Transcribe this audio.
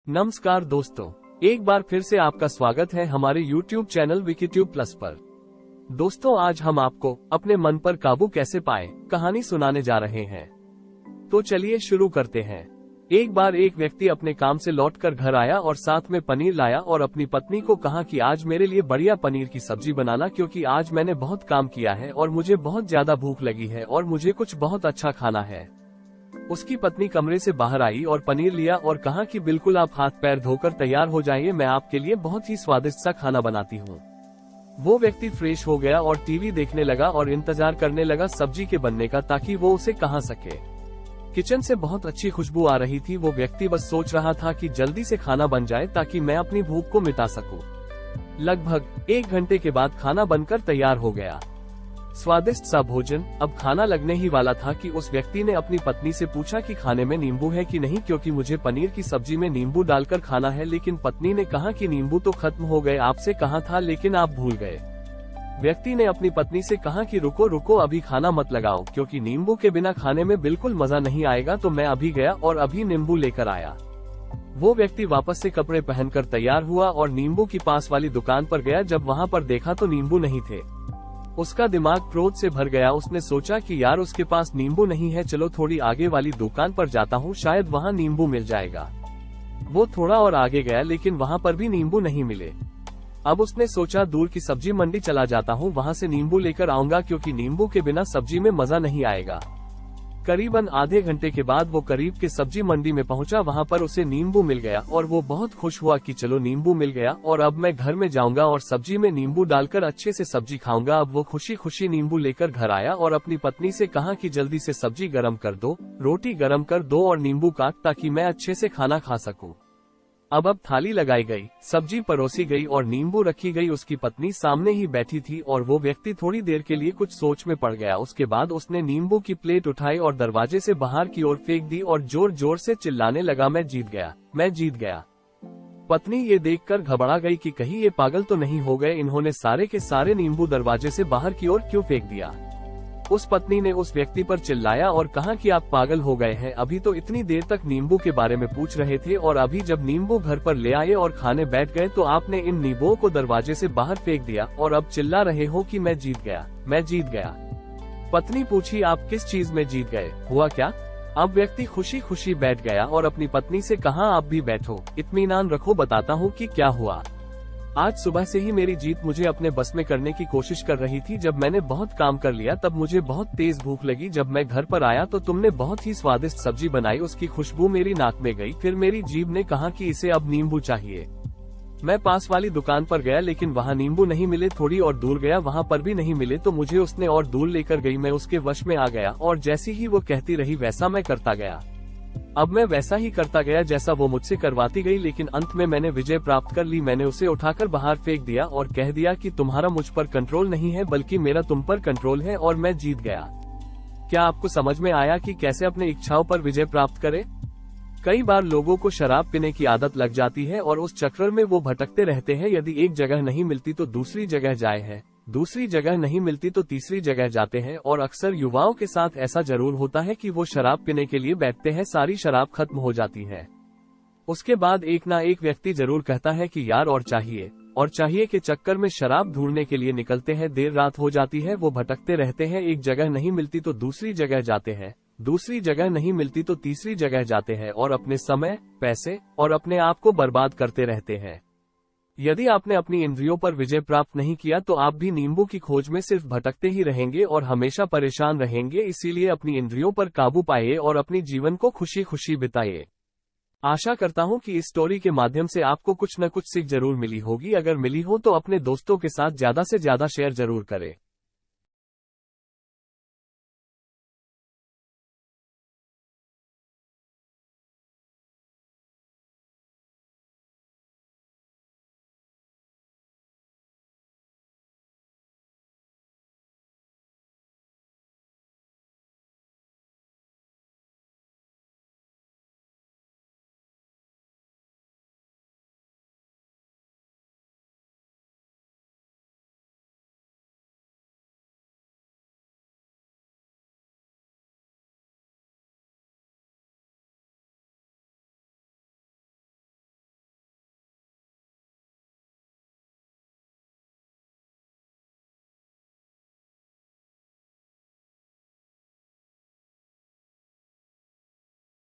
नमस्कार दोस्तों, एक बार फिर से आपका स्वागत है हमारे YouTube चैनल विकीट्यूब प्लस पर। दोस्तों, आज हम आपको अपने मन पर काबू कैसे पाए कहानी सुनाने जा रहे हैं। तो चलिए शुरू करते हैं। एक बार एक व्यक्ति अपने काम से लौटकर घर आया और साथ में पनीर लाया और अपनी पत्नी को कहा कि आज मेरे लिए बढ़िया पनीर की सब्जी बनाना, क्योंकि आज मैंने बहुत काम किया है और मुझे बहुत ज्यादा भूख लगी है और मुझे कुछ बहुत अच्छा खाना है। उसकी पत्नी कमरे से बाहर आई और पनीर लिया और कहा कि बिल्कुल आप हाथ पैर धोकर तैयार हो जाइए, मैं आपके लिए बहुत ही स्वादिष्ट सा खाना बनाती हूँ। वो व्यक्ति फ्रेश हो गया और टीवी देखने लगा और इंतजार करने लगा सब्जी के बनने का, ताकि वो उसे कहा सके। किचन से बहुत अच्छी खुशबू आ रही थी। वो व्यक्ति बस सोच रहा था कि जल्दी से खाना बन जाए ताकि मैं अपनी भूख को मिटा सकूं। लगभग 1 घंटे के बाद खाना बनकर तैयार हो गया। स्वादिष्ट सा भोजन अब खाना लगने ही वाला था कि उस व्यक्ति ने अपनी पत्नी से पूछा कि खाने में नींबू है कि नहीं, क्योंकि मुझे पनीर की सब्जी में नींबू डालकर खाना है। लेकिन पत्नी ने कहा कि नींबू तो खत्म हो गए, आपसे कहा था लेकिन आप भूल गए। व्यक्ति ने अपनी पत्नी से कहा कि रुको रुको, अभी खाना मत लगाओ, क्योंकि नींबू के बिना खाने में बिल्कुल मजा नहीं आएगा। तो मैं अभी गया और अभी नींबू लेकर आया। वो व्यक्ति वापस से कपड़े पहनकर तैयार हुआ और नींबू की पास वाली दुकान पर गया। जब वहाँ पर देखा तो नींबू नहीं थे। उसका दिमाग क्रोध से भर गया। उसने सोचा कि यार, उसके पास नींबू नहीं है, चलो थोड़ी आगे वाली दुकान पर जाता हूँ, शायद वहाँ नींबू मिल जाएगा। वो थोड़ा और आगे गया, लेकिन वहाँ पर भी नींबू नहीं मिले। अब उसने सोचा दूर की सब्जी मंडी चला जाता हूँ, वहाँ से नींबू लेकर आऊंगा, क्योंकि नींबू के बिना सब्जी में मजा नहीं आएगा। करीबन आधे घंटे के बाद वो करीब के सब्जी मंडी में पहुंचा। वहाँ पर उसे नींबू मिल गया और वो बहुत खुश हुआ कि चलो नींबू मिल गया और अब मैं घर में जाऊंगा और सब्जी में नींबू डालकर अच्छे से सब्जी खाऊंगा। अब वो खुशी खुशी नींबू लेकर घर आया और अपनी पत्नी से कहा कि जल्दी से सब्जी गरम कर दो, रोटी गरम कर दो और नींबू काट, ताकि मैं अच्छे से खाना खा सकूं। अब थाली लगाई गई, सब्जी परोसी गई और नींबू रखी गई। उसकी पत्नी सामने ही बैठी थी और वो व्यक्ति थोड़ी देर के लिए कुछ सोच में पड़ गया। उसके बाद उसने नींबू की प्लेट उठाई और दरवाजे से बाहर की ओर फेंक दी और जोर जोर से चिल्लाने लगा, मैं जीत गया, मैं जीत गया। पत्नी ये देखकर घबरा गई कि कहीं ये पागल तो नहीं हो गए, इन्होंने सारे के सारे नींबू दरवाजे से बाहर की ओर क्यों फेंक दिया। उस पत्नी ने उस व्यक्ति पर चिल्लाया और कहा कि आप पागल हो गए हैं, अभी तो इतनी देर तक नींबू के बारे में पूछ रहे थे और अभी जब नींबू घर पर ले आए और खाने बैठ गए तो आपने इन नींबुओं को दरवाजे से बाहर फेंक दिया और अब चिल्ला रहे हो कि मैं जीत गया, मैं जीत गया। पत्नी पूछी, आप किस चीज में जीत गए, हुआ क्या? अब व्यक्ति खुशी खुशी बैठ गया और अपनी पत्नी से कहा, आप भी बैठो, इत्मीनान रखो, बताता हूँ कि क्या हुआ। आज सुबह से ही मेरी जीत मुझे अपने बस में करने की कोशिश कर रही थी। जब मैंने बहुत काम कर लिया तब मुझे बहुत तेज भूख लगी। जब मैं घर पर आया तो तुमने बहुत ही स्वादिष्ट सब्जी बनाई, उसकी खुशबू मेरी नाक में गई। फिर मेरी जीभ ने कहा कि इसे अब नींबू चाहिए। मैं पास वाली दुकान पर गया, लेकिन वहाँ नींबू नहीं मिले। थोड़ी और दूर गया, वहाँ पर भी नहीं मिले, तो मुझे उसने और दूर लेकर गई। मैं उसके वश में आ गया और जैसी ही वो कहती रही वैसा मैं करता गया। अब मैं वैसा ही करता गया जैसा वो मुझसे करवाती गई, लेकिन अंत में मैंने विजय प्राप्त कर ली। मैंने उसे उठाकर बाहर फेंक दिया और कह दिया कि तुम्हारा मुझ पर कंट्रोल नहीं है, बल्कि मेरा तुम पर कंट्रोल है और मैं जीत गया। क्या आपको समझ में आया कि कैसे अपने इच्छाओं पर विजय प्राप्त करें? कई बार लोगों को शराब पीने की आदत लग जाती है और उस चक्कर में वो भटकते रहते हैं। यदि एक जगह नहीं मिलती तो दूसरी जगह जाए है, दूसरी जगह नहीं मिलती तो तीसरी जगह जाते हैं। और अक्सर युवाओं के साथ ऐसा जरूर होता है कि वो शराब पीने के लिए बैठते हैं, सारी शराब खत्म हो जाती है। उसके बाद एक ना एक व्यक्ति जरूर कहता है कि यार और चाहिए के चक्कर में शराब ढूंढने के लिए निकलते हैं। देर रात हो जाती है, वो भटकते रहते हैं, एक जगह नहीं मिलती तो दूसरी जगह जाते हैं, दूसरी जगह नहीं मिलती तो तीसरी जगह जाते हैं और अपने समय, पैसे और अपने आप को बर्बाद करते रहते हैं। यदि आपने अपनी इंद्रियों पर विजय प्राप्त नहीं किया तो आप भी नींबू की खोज में सिर्फ भटकते ही रहेंगे और हमेशा परेशान रहेंगे। इसीलिए अपनी इंद्रियों पर काबू पाइए और अपनी जीवन को खुशी खुशी बिताइए। आशा करता हूँ कि इस स्टोरी के माध्यम से आपको कुछ न कुछ सीख जरूर मिली होगी। अगर मिली हो तो अपने दोस्तों के साथ ज्यादा से ज्यादा शेयर जरूर करें।